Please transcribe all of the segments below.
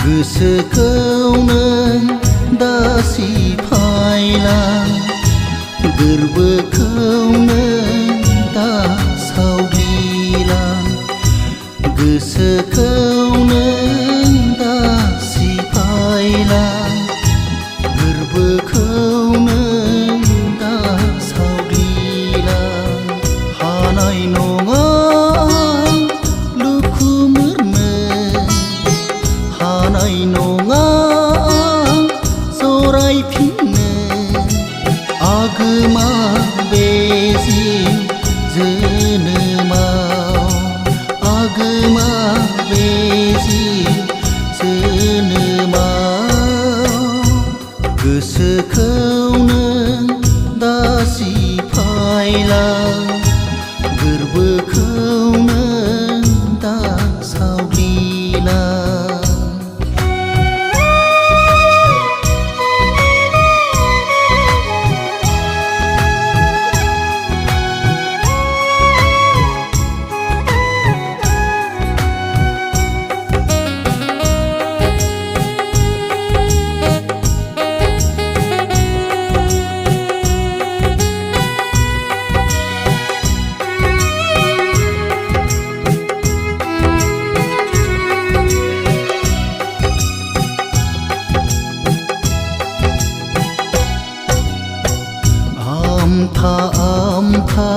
गोसोखौ नों दासि फायला गोरबोखौ नों दा सावग्लिला गोसोखौ नों दासि फायला गोरबोखौ नों दा सावग्लिला हानाय नङा हानाय नङा जरायफिननो आगोमा बे जोनोमाव आगोमा बे जोनोमाव गोसोखौ नों दासि फायला गोरबोखौ नों दा सावग्लिला आमथा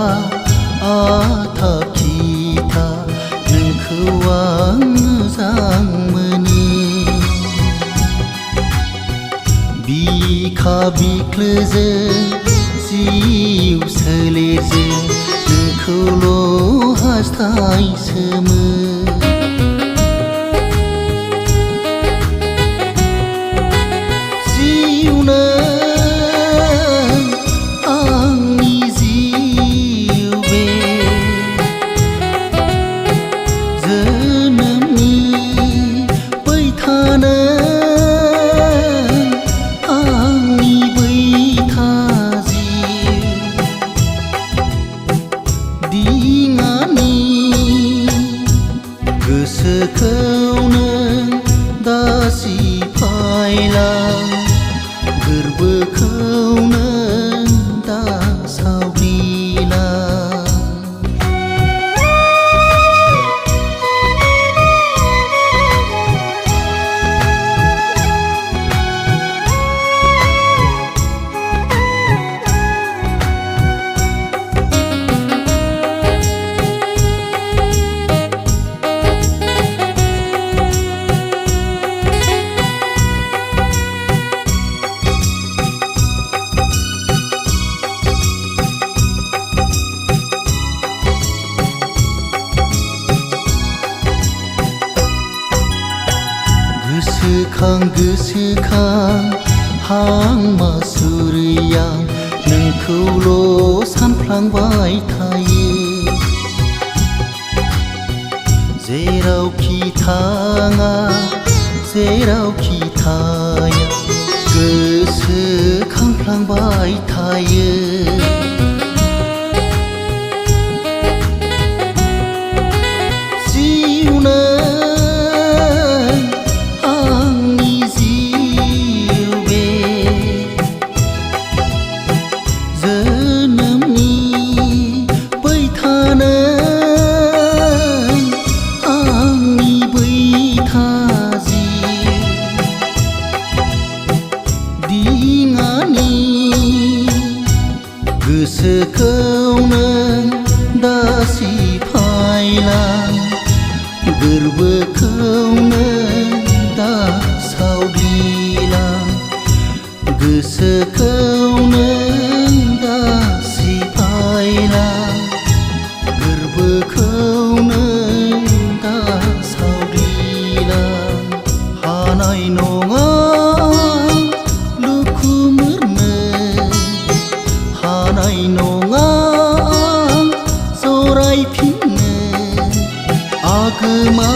आथा खिथा नोंखौ आं मोजां मोनो बिखा बिख्लोजों जिउ सोलेरजों नोंखौल' हास्थायसोमोन गोसोखौ नों दासि फायला गोरबोखौ नों दा सावग्लिला गोसोखां हां मासुरिया नोंखौल' सानफ्लांबाय थायो जेरावखि थाङा जेरावखि थाया गोसोखांफ्लांबाय थायो गोसोखौ नों दासिफायलां गोरबोखौ नों दा सावग्लिलां गोसोखौ नों दासिफायलां गोरबोखौ नों दा सावग्लिलां हानाय नङा लुखुमोरनो हानाय नङा जरायफिननो आगोमा